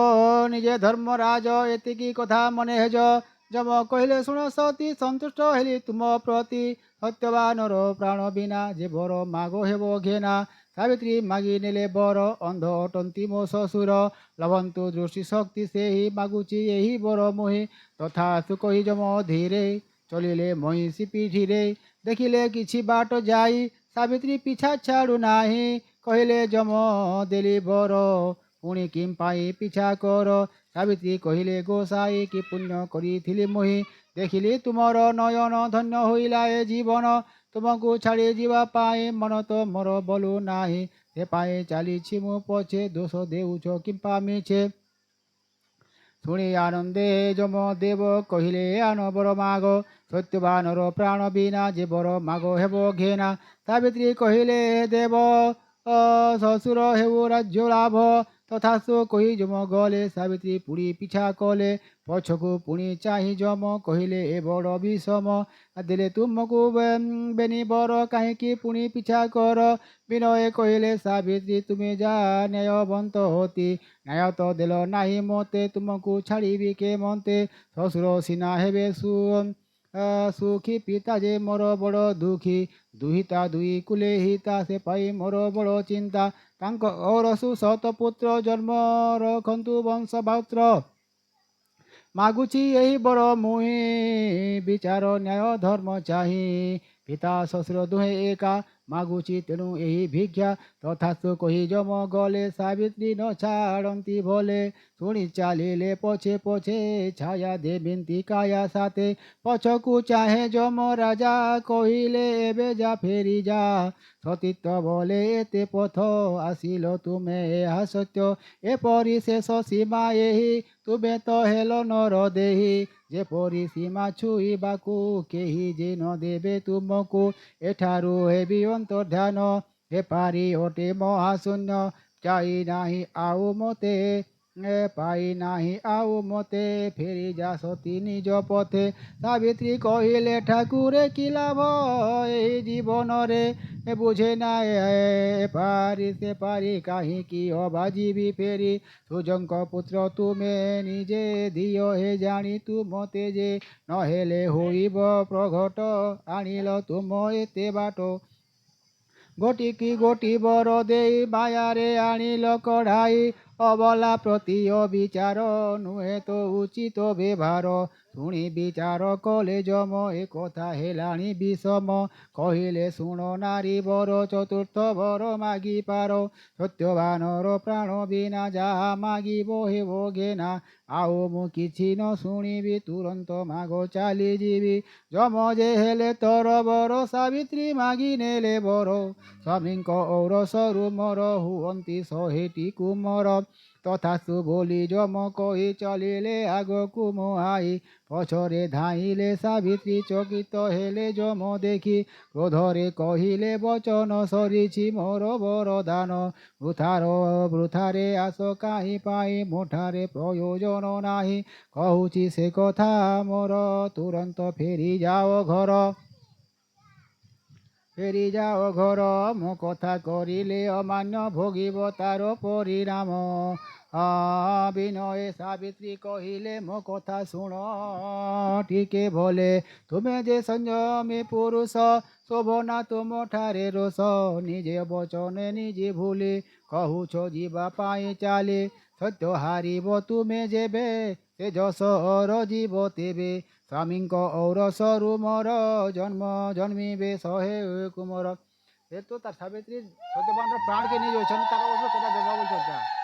ନିଜେ ଧର୍ମରାଜ ଏତିକି କଥା ମନେ ହେଜ ଯମ କହିଲେ ଶୁଣ ସତୀ ସନ୍ତୁଷ୍ଟ ହେଲି ତୁମ ପ୍ରତି ସତ୍ୟବାନର ପ୍ରାଣ ବିନା ଯେ ବର ମାଗ ହେବ ଘେନା ସାବିତ୍ରୀ ମାଗି ନେଲେ ବର ଅନ୍ଧ ଅଟନ୍ତି ମୋ ଶ୍ୱଶୁର ଲଭନ୍ତୁ ଦୃଷ୍ଟି ଶକ୍ତି ସେହି ମାଗୁଛି ଏହି ବର ମୋହି ତଥାସ୍ତୁ କହି ଯମ ଧୀରେ ଚଳିଲେ ମହିଷୀ ପିଠିରେ ଦେଖିଲେ କିଛି ବାଟ ଯାଇ ସାବିତ୍ରୀ ପିଛା ଛାଡ଼ୁ ନାହିଁ କହିଲେ ଯମ ଦେଲି ବର ପୁଣି କିମ୍ ପାଇଁ ପିଛା କର ସାବିତ୍ରୀ କହିଲେ ଗୋସାଇ କି ପୁଣ୍ୟ କରିଥିଲି ମୁହିଁ ଦେଖିଲି ତୁମର ନୟନ ଧନ୍ୟ ହୋଇଲା ଏ ଜୀବନ ତୁମକୁ ଛାଡ଼ି ଯିବା ପାଇଁ ମନ ତ ମୋର ବଲୁ ନାହିଁ ସେ ପାଇଁ ଚାଲିଛି ମୁଁ ପଛେ ଦୋଷ ଦେଉଛ କିମ୍ପା ମିଛେ ଶୁଣି ଆନନ୍ଦେ ଯମ ଦେବ କହିଲେ ଆନ ବର ମାଗ ସତ୍ୟବାନର ପ୍ରାଣ ବିନା ଯେ ବର ମାଗ ହେବ ଘେନା ସାବିତ୍ରୀ କହିଲେ ଦେବ ଶ୍ୱଶୁର ହେଉ ରାଜ୍ୟ ଲାଭ ତଥାସ୍ତୁ କହି ଯମ ଗଲେ ସାବିତ୍ରୀ ପୁଣି ପିଛା କଲେ ପଛକୁ ପୁଣି ଚାହିଁ ଯମ କହିଲେ ଏ ବଡ଼ ବିଷମ ଦେଲେ ତୁମକୁ ବେନି ବର କାହିଁକି ପୁଣି ପିଛା କର ବିନୟ କହିଲେ ସାବିତ୍ରୀ ତୁମେ ଯା ନ୍ୟାୟବନ୍ତ ଅତି ନ୍ୟାୟ ତ ଦେଲ ନାହିଁ ମୋତେ ତୁମକୁ ଛାଡ଼ିବି କେ ମନ୍ତେ ଶ୍ୱଶୁର ସିନା ହେବେ ସୁଖୀ ପିତା ଯେ ମୋର ବଡ଼ ଦୁଃଖୀ ଦୁହିତା ଦୁଇ କୁଲେ ହିତା ସେ ପାଇ ମୋର ବଡ଼ ଚିନ୍ତା ତାଙ୍କ ଔରସୁ ଶତପୁତ୍ର ଜନ୍ମ ରଖନ୍ତୁ ବଂଶ ଭାତ୍ର ମାଗୁଛି ଏହି ବର ମୁହିଁ ବିଚାର ନ୍ୟାୟ ଧର୍ମ ଚାହିଁ ପିତା ଶ୍ୱଶୁର ଦୁହେଁ ଏକା ମାଗୁଛି ତେଣୁ ଏହି ଭିକ୍ଷା ତଥାସ୍ତୁ କହି ଯମ ଗଲେ ସାବିତ୍ରୀ ନ ଛାଡ଼ନ୍ତି ଭଲେ ଶୁଣି ଚାଲିଲେ ପଛେ ପଛେ ଛାୟା ଦେବନ୍ତୀ କାୟା ସାଥେ ପଛକୁ ଚାହେଁ ଯମ ରାଜା କହିଲେ ଏବେ ଯା ଫେରି ଯା ସତୀତ୍ୱ ବୋଲେ ଏତେ ପଥ ଆସିଲ ତୁମେ ଏହା ସତ୍ୟ ଏପରି ଶେଷ ସୀମା ଏହି ତୁମେ ତ ହେଲ ନର ଦେହି ଯେପରି ସୀମା ଛୁଇବାକୁ କେହି ଯେ ନ ଦେବେ ତୁମକୁ ଏଠାରୁ ହେବି ଅନ୍ତର୍ଧ୍ୟାନ ହେପାରି ଅଟେ ମହାଶୂନ୍ୟ ଯାଇ ନାହିଁ ଆଉ ମୋତେ ପାଇ ନାହିଁ ଆଉ ମୋତେ ଫେରି ଯା ସତୀ ନିଜ ପଥେ ସାବିତ୍ରୀ କହିଲେ ଠାକୁରେ କି ଲାଭ ଏହି ଜୀବନରେ ବୁଝେ ନା ଏପାରି ସେପାରି କାହିଁକି ଅବାଜିବି ଫେରି ସୂର୍ଯ୍ୟଙ୍କ ପୁତ୍ର ତୁମେ ନିଜେ ଦିଅ ହେ ଜାଣି ତୁ ମୋତେ ଯେ ନହେଲେ ହୋଇବ ପ୍ରଘଟ ଆଣିଲ ତୁମ ଏତେ ବାଟ ଗୋଟିକି ଗୋଟି ବର ଦେଇ ମାୟାରେ ଆଣିଲ କଢ଼ାଇ ଅବଲା ପ୍ରତି ଅବିଚାର ନୁହେଁ ତ ଉଚିତ ବ୍ୟବହାର ଶୁଣି ବିଚାର କଲେ ଯମ ଏ କଥା ହେଲାଣି ବିଷମ କହିଲେ ଶୁଣ ନାରୀ ବର ଚତୁର୍ଥ ବର ମାଗିପାର ସତ୍ୟବାନର ପ୍ରାଣ ବିନା ଯାହା ମାଗିବ ହେବ ଘେନା ଆଉ ମୁଁ କିଛି ନ ଶୁଣିବି ତୁରନ୍ତ ମାଗ ଚାଲିଯିବି ଯମ ଯେ ହେଲେ ତୋର ବର ସାବିତ୍ରୀ ମାଗି ନେଲେ ବର ସ୍ୱାମୀଙ୍କ ଔରସରୁ ମୋର ହୁଅନ୍ତି ଶହେଟି କୁମର ତଥାସ୍ତୁ ବୋଲି ଯମ କହି ଚାଲିଲେ ଆଗକୁ ମୁହାଁଇ ପଛରେ ଧାଇଁଲେ ସାବିତ୍ରୀ ଚକିତ ହେଲେ ଯମ ଦେଖି କ୍ରୋଧରେ କହିଲେ ବଚନ ସରିଛି ମୋର ବରଦାନ ବୃଥାରେ ଆସ କାହିଁ ପାଇଁ ମୋଠାରେ ପ୍ରୟୋଜନ ନାହିଁ କହୁଛି ସେ କଥା ମୋର ତୁରନ୍ତ ଫେରିଯାଅ ଘର ମୋ କଥା କରିଲେ ଅମାନ୍ୟ ଭୋଗିବ ତାର ପରିଣାମ ବିନୟ ସାବିତ୍ରୀ କହିଲେ ମୋ କଥା ଶୁଣ ଟିକେ ଭଲେ ତୁମେ ଯେ ସଂଯମୀ ପୁରୁଷ ଶୋଭନା ତୁମଠାରେ ରୋଷ ନିଜେ ବଚନେ ନିଜେ ଭୁଲି କହୁଛ ଯିବା ପାଇଁ ଚାଲି ସତ୍ୟ ହାରିବ ତୁମେ ଯେବେ ସେ ଯଶର ଯିବ ତେବେ ସ୍ୱାମୀଙ୍କ ଔରସରୁ ମୋର ଜନ୍ମିବେ ଶହେ କୁମର ଏ ତ ତାର ସାବିତ୍ରୀ ସତ୍ୟବାନର ପ୍ରାଣକେ ନେଇ ଯାଉଛନ୍ତି ତାର ଔଷଧ କେଟା ଦେବା ବୋଲୁଛନ୍ତି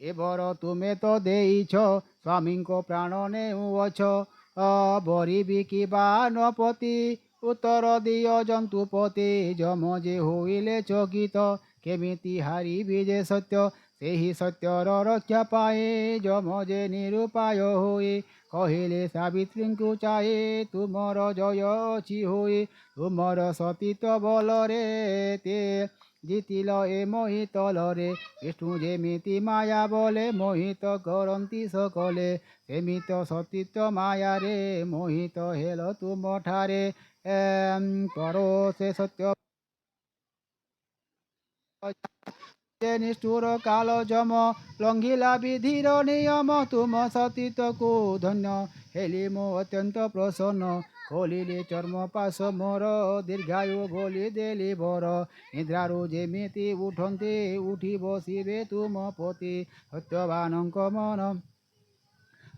ଏ ବର ତୁମେ ତ ଦେଇଛ ସ୍ୱାମୀଙ୍କ ପ୍ରାଣ ନେଉଅଛ ବରିବି କିବା ନପତି ଉତ୍ତର ଦିଅ ଜନ୍ତୁପତି ଯମ ଯେ ହୋଇଲେ ଚକିତ କେମିତି ହାରିବି ଯେ ସତ୍ୟ ସେହି ସତ୍ୟର ରକ୍ଷା ପାଏ ଯମ ଯେ ନିରୁପାୟ ହୋଇ କହିଲେ ସାବିତ୍ରୀଙ୍କୁ ଚାହେ ତୁମର ଜୟ ଅଛି ହୋଇ ତୁମର ସତୀତ୍ୱ ବଳରେ ତେ ଜିତିଲ ଏ ମୋହିତଲରେ ବିଷ୍ଣୁ ଯେମିତି ମାୟା ବଲେ ମୋହିତ କରନ୍ତି ସକଲେ ସେମିତି ସତୀତ୍ୱ ମାୟାରେ ମୋହିତ ହେଲ ତୁମଠାରେ ପର ସେ ସତ୍ୟ ନିଷ୍ଠୁର କାଳ ଯମ ଲଙ୍ଘିଲା ବିଧିର ନିୟମ ତୁମ ସତୀତ୍ୱକୁ ଧନ୍ୟ ହେଲି ମୁଁ ଅତ୍ୟନ୍ତ ପ୍ରସନ୍ନ ଖୋଲିଲେ ଚର୍ମ ପାଶ ମୋର ଦୀର୍ଘାୟୁ ବୋଲି ଦେଲି ବର ନିଦ୍ରାରୁ ଯେମିତି ଉଠନ୍ତି ଉଠି ବସିବେ ତୁମ ପତି ସତ୍ୟବାନଙ୍କ ମନ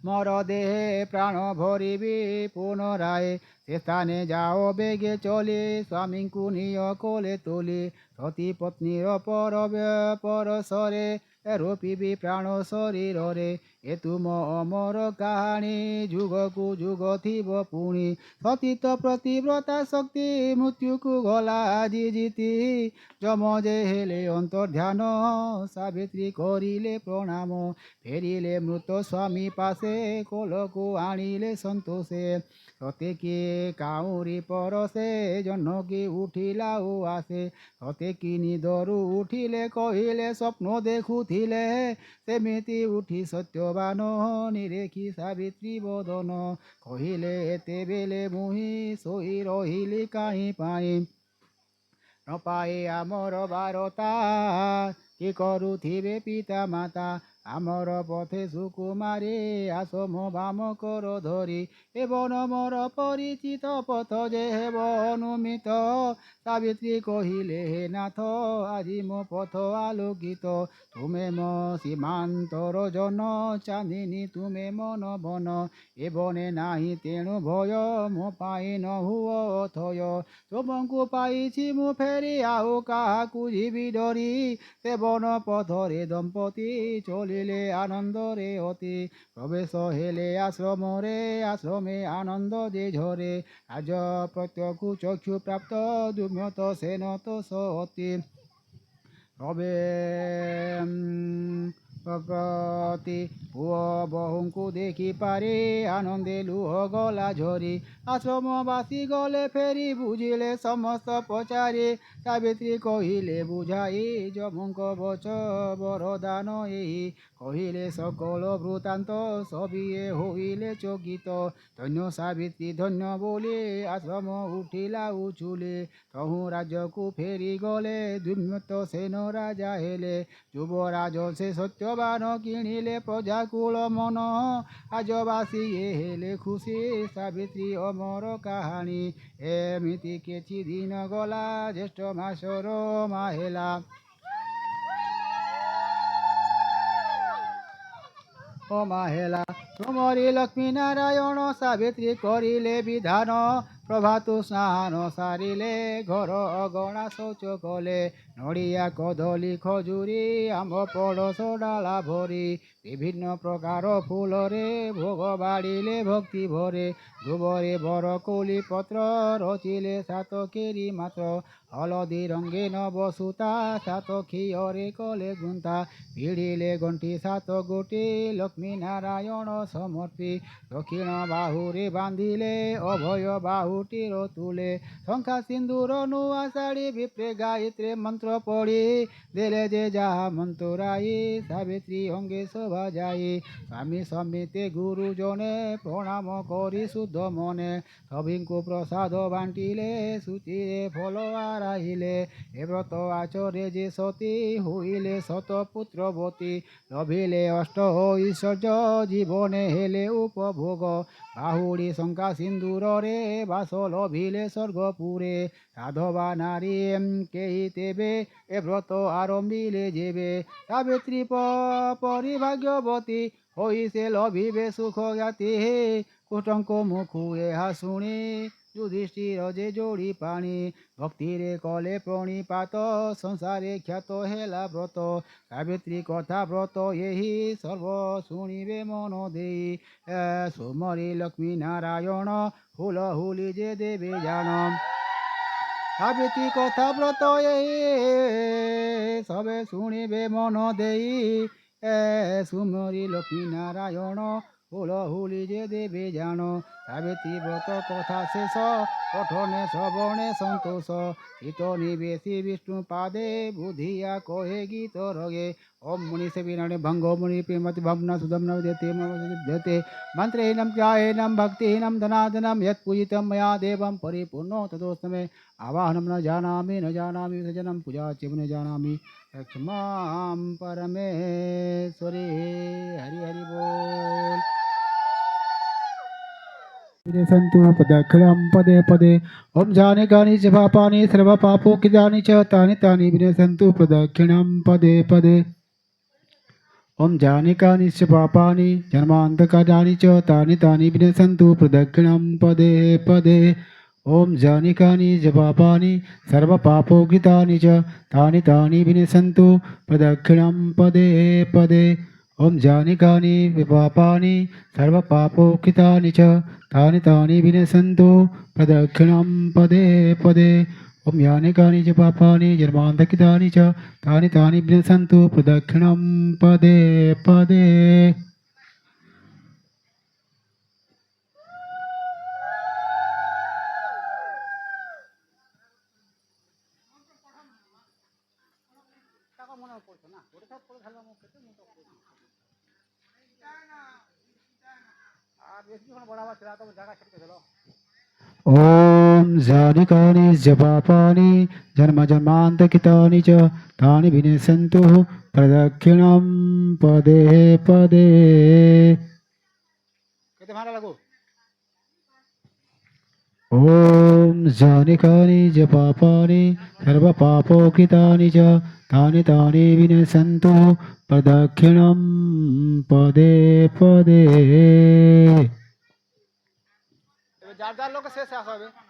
ମୋର ଦେହେ ପ୍ରାଣ ଭରିବି ପୁନରାଏ ସେ ସ୍ଥାନେ ଯାଅ ବେଗେ ଚଲି ସ୍ୱାମୀଙ୍କୁ ନିୟ କୋଲେ ତୋଲି ସତୀ ପତ୍ନୀର ପରଶରେ ରୋପିବି ପ୍ରାଣ ଶରୀରରେ ଏ ତୁମ ଅମର କାହାଣୀ ଯୁଗକୁ ଯୁଗ ଥିବ ପୁଣି ସତୀତ ପ୍ରତିବ୍ରତା ଶକ୍ତି ମୃତ୍ୟୁକୁ ଗଲା ଆଜି ଜିତି ଯମ ଯେ ହେଲେ ଅନ୍ତର୍ଧ୍ୟାନ ସାବିତ୍ରୀ କରିଲେ ପ୍ରଣାମ ଫେରିଲେ ମୃତ ସ୍ୱାମୀ ପାଶେ କୋଲକୁ ଆଣିଲେ ସନ୍ତୋଷେ ସତେ କିଏ କାଉଁରୀ ପରସେ ଜହ୍ନକି ଉଠିଲା ଓ ଆସେ ସତେ କି ନିଦରୁ ଉଠିଲେ କହିଲେ ସ୍ୱପ୍ନ ଦେଖୁଥିଲେ ସେମିତି ଉଠି ସତ୍ୟବାନ ନିରେଖି ସାବିତ୍ରୀ ବଦନ କହିଲେ ଏତେବେଳେ ମୁହିଁ ଶୋଇ ରହିଲି କାହିଁ ପାଇଁ ନ ପାଏ ଆମର ବାରତା କି କରୁଥିବେ ପିତା ମାତା ଆମର ପଥେ ସୁକୁମାରୀ ଆସ ମୋ ବାମ କର ଧରି ଏବଂ ମୋର ପରିଚିତ ପଥ ଯେ ହେବ ଅନୁମିତ ସାବିତ୍ରୀ କହିଲେ ହେ ନାଥ ଆଜି ମୋ ପଥ ଆଲୋକିତ ତୁମେ ମୋ ସୀମାନ୍ତର ଜନ ଚାନ୍ଦିନୀ ତୁମେ ମନ ବନ ଏ ବନେ ନାହିଁ ତେଣୁ ଭୟ ମୋ ପାଇଁ ନ ହୁଅ ଅଥୟ ତୁମକୁ ପାଇଛି ମୁଁ ଫେରି ଆଉ କାହାକୁ ଯିବି ଡରି ସେ ବନ ପଥରେ ଦମ୍ପତି ଚଳିଲେ ଆନନ୍ଦରେ ଅତି ପ୍ରବେଶ ହେଲେ ଆଶ୍ରମେ ଆନନ୍ଦ ଯେ ଝରେ ରାଜ ପ୍ରତ୍ୟକୁ ଚକ୍ଷୁ ପ୍ରାପ୍ତ ଦୁମ୍ୟତ ସେନ ତ ସତି ପ୍ରତି ପୁଅ ବୋହୂଙ୍କୁ ଦେଖିପାରି ଆନନ୍ଦେ ଲୁହ ଗଲା ଝରି ଆଶ୍ରମବାସୀ ଗଲେ ଫେରି ବୁଝିଲେ ସମସ୍ତ ପଚାରି ସାବିତ୍ରୀ କହିଲେ ବୁଝାଇ ଯମଙ୍କ ବଚ ବରଦାନ ଏହି କହିଲେ ସକଳ ବୃତ୍ତାନ୍ତ ସବିଏ ହୋଇଲେ ଚକିତ ଧନ୍ୟ ସାବିତ୍ରୀ ଧନ୍ୟ ବୋଲି ଆଶ୍ରମ ଉଠିଲା ଉଛୁଲେ ତହୁଁ ରାଜକୁ ଫେରିଗଲେ ଦୁର୍ମତ ସେନ ରାଜା ହେଲେ ଯୁବରାଜ ସେ ସତ୍ୟବାନ କିଣିଲେ ପ୍ରଜାକୁଳ ମନ ରାଜବାସୀ ହେଲେ ଖୁସି ସାବିତ୍ରୀ ଅମର କାହାଣୀ ଏମିତି କିଛି ଦିନ ଗଲା ଜ୍ୟେଷ୍ଠ ମାସର ମା ହେଲା ও মাহেলা ତୁମରି ଲକ୍ଷ୍ମୀ ନାରାୟଣ ସାବିତ୍ରୀ କରିଲେ ବିଧାନ ପ୍ରଭାତୁ ସ୍ନାନ ସାରିଲେ ଘର ଅଗଣା ଶୌଚ କଲେ ନଡ଼ିଆ କଦଳୀ ଖଜୁରୀ ଆମ୍ବ ପଣସ ଡାଳା ଭରି ବିଭିନ୍ନ ପ୍ରକାର ଫୁଲରେ ଭୋଗ ବାଡ଼ିଲେ ଭକ୍ତି ଭରେ ଧୁବରେ ବରକୋଳି ପତ୍ର ରଚିଲେ ସାତ କେରି ମାତ୍ର ହଳଦୀ ରଙ୍ଗୀନ ବସୁତା ସାତ ଖିଅରେ କଲେ ଗୁନ୍ଥା ଭିଡ଼ିଲେ ଗଣ୍ଠି ସାତ ଗୋଟି ଲକ୍ଷ୍ମୀ ନାରାୟଣ ସମର୍ପି ଦକ୍ଷିଣ ବାହୁରେ ବାନ୍ଧିଲେ ଅଭୟ ବାହୁଟିର ତୁଲେ ଶଙ୍ଖା ସିନ୍ଦୁର ନୂଆ ଶାଢ଼ୀ ବିପ୍ରେ ଗାୟତ୍ରୀ ମନ୍ତ୍ର ପଢ଼ି ଦେଲେ ଯେ ଯାହା ମନ୍ତରାଇ ସାବିତ୍ରୀ ଅଙ୍ଗେ ଶୋଭା ଯାଇ ସ୍ୱାମୀ ସମିତେ ଗୁରୁଜନେ ପ୍ରଣାମ କରି ଶୁଦ୍ଧ ମନେ ସଭିଙ୍କୁ ପ୍ରସାଦ ବାଣ୍ଟିଲେ ସୂଚିରେ ଫଳ ଆରାଇଲେ ଏ ବ୍ରତ ଆଚରେ ଯେ ସତୀ ହୋଇଲେ ଶତପୁତ୍ରବତୀ ଲଭିଲେ ଅଷ୍ଟ ଐଶ୍ୱର୍ଯ୍ୟ ଜୀବନେ ହେଲେ ଉପଭୋଗ ବାହୁଡ଼ି ଶଙ୍କା ସିନ୍ଦୁରରେ ବାସ ଲଭିଲେ ସ୍ୱର୍ଗପୁରେ ସାଧବା ନାରୀ କେହି ତେବେ ଏ ବ୍ରତ ଆରମ୍ଭିଲେ ଯେବେ ସାବିତ୍ରୀ ପରି ଭାଗ୍ୟବତୀ ହୋଇ ସେ ଲଭିବେ ସୁଖ ଜ୍ଞାତି କୁଟଙ୍କ ମୁଖୁ ଏହା ଶୁଣି ଯୁଧିଷ୍ଠିର ଯେ ଯୋଡ଼ି ପାଣି ଭକ୍ତିରେ କଲେ ପ୍ରଣିପାତ ସଂସାରେ ଖ୍ୟାତ ହେଲା ବ୍ରତ ସାବିତ୍ରୀ କଥା ବ୍ରତ ଏହି ସର୍ବ ଶୁଣିବେ ମନ ଦେଇ ସୁମରି ଲକ୍ଷ୍ମୀ ନାରାୟଣ ହୁଲ ହୁଲି ଯେ ଦେବେ ଜାଣ ସାବିତ୍ରୀ କଥା ବ୍ରତ ଏହି ସବେ ଶୁଣିବେ ମନ ଦେଇ ସୁମରି ଲକ୍ଷ୍ମୀ ନାରାୟଣ ହୁଲ ହୁଲି ଯେ ଦେବେ ଜାଣ ସାବିତ୍ରୀ ବ୍ରତ କଥା ଶେଷ ପଠନେ ଶ୍ରବଣେ ସନ୍ତୋଷ ଚିତ ନିବେଶୀ ବିଷ୍ଣୁ ପାଦେ ବୁଧିয়া কহে গীত রগে ওম মুনি সেবিনানে ভঙ্গ মুনি প্রেমতি ভগ্ন সুদম্ন দেতে দেতে মন্ত্রহীনম জ্ঞায়েনম ভক্তিহীনম ধনাধনম यत् पूजितं मया देवं परिपूर्णो ततोस्तमे आवाहनं न जानामि सजनं पूजा च न जानामि क्षमां परमेश्वरी हरि हरि बोल सन्तु पदक्षरं पदे पदे ओम जानिकानि च पापानि सर्वपापोकितानि च तानि तानि विनशन्तु प्रदक्षिणं पदे पदे ओम जानिकानि च पापानि जन्मान्तकानि च तानि तानि विनशन्तु प्रदक्षिणं पदे पदे ओम जानिकानि च पापानि सर्वपापोकितानि च तानि तानि विनशन्तु प्रदक्षिणं पदे पदे ओम जानिकानि पापानि सर्वपापोकितानि च तानि तानि विनशन्तु प्रदक्षिणं पदे पदे ओम यानिकानि च पापानि जन्मान्तकितानि च तानि तानि विनशन्तु प्रदक्षिणं पदे पदे ओम जानिकानि च पापानि जन्मान्तकितानि च तानि विनशन्तु प्रदक्षिणं पदे पदे ओम जानिकानि च पापानि सर्वपापोकितानि च तानि तानि विनशन्तु प्रदक्षिणं पदे पदे लोग शेष है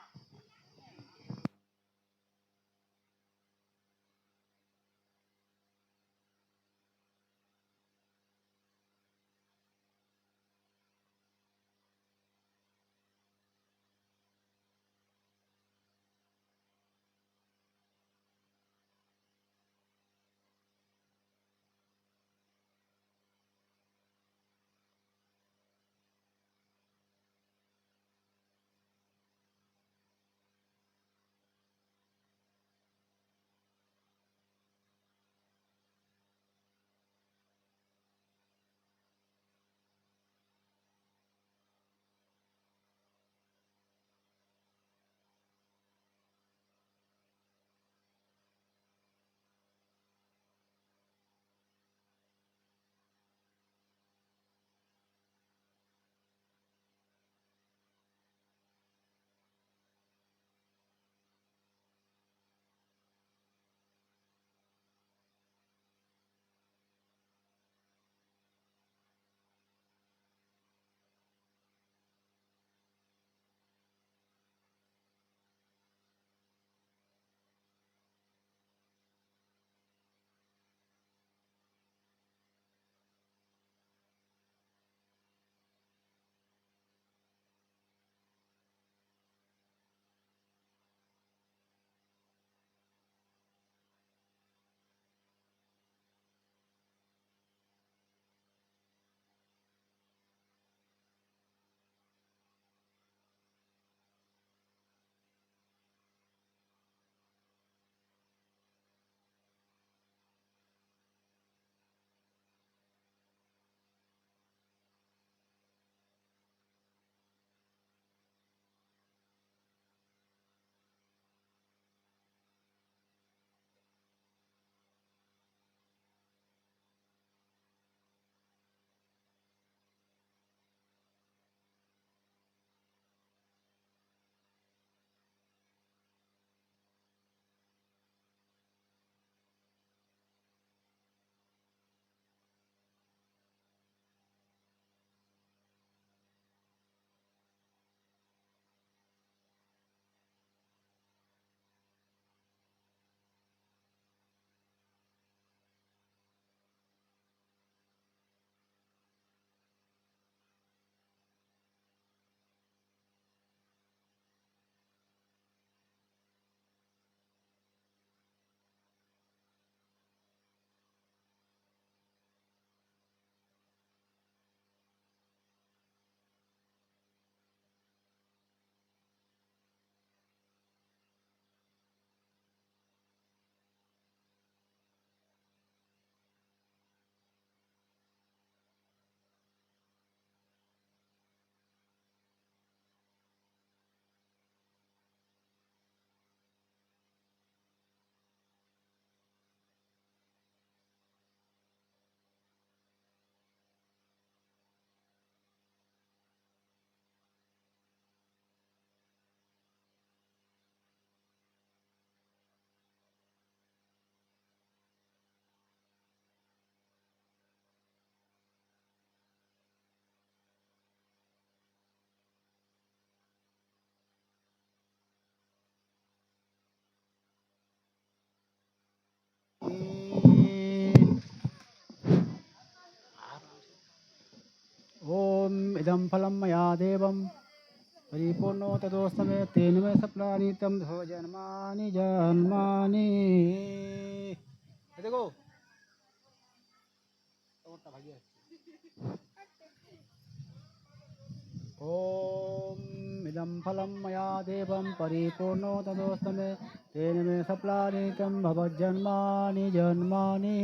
इदं फलं मया देवं परिपूर्णो तदोस्तमे तेन मे सप्लानितं धो जन्मानि जन्मानि देखो ॐ इदं फलं मया देवं परिपूर्णो तदोस्तमे तेन मे सप्लानितं भवज्जन्मानि जन्मानि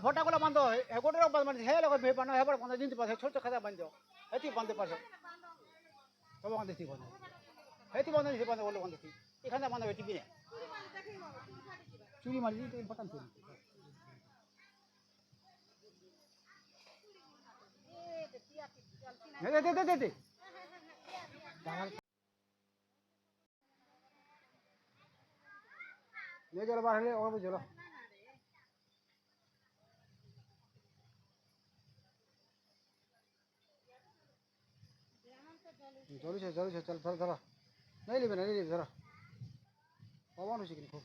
ফটাগুলো বান্ধ হেগোটারও বান্ধ হে লগর ভে বান্ধ হেবার বান্ধ জিনিস বান্ধ ছোট খাতা বান্ধ হেতি বান্ধতে পারছো তবে বান্ধ ঠিক বান্ধ হেতি বান্ধ সে বান্ধ বলে বান্ধ ঠিক এখানে বান্ধ হেতি বিনে চুরি মারি তো ইম্পর্টেন্ট চুরি দে দে দে দে দে নিয়ে চলো বার হলে ওর চলো চলো চলো চলো চল চল চলো नहीं लेबे ना नहीं लेबे जरा पवन हो सके खूब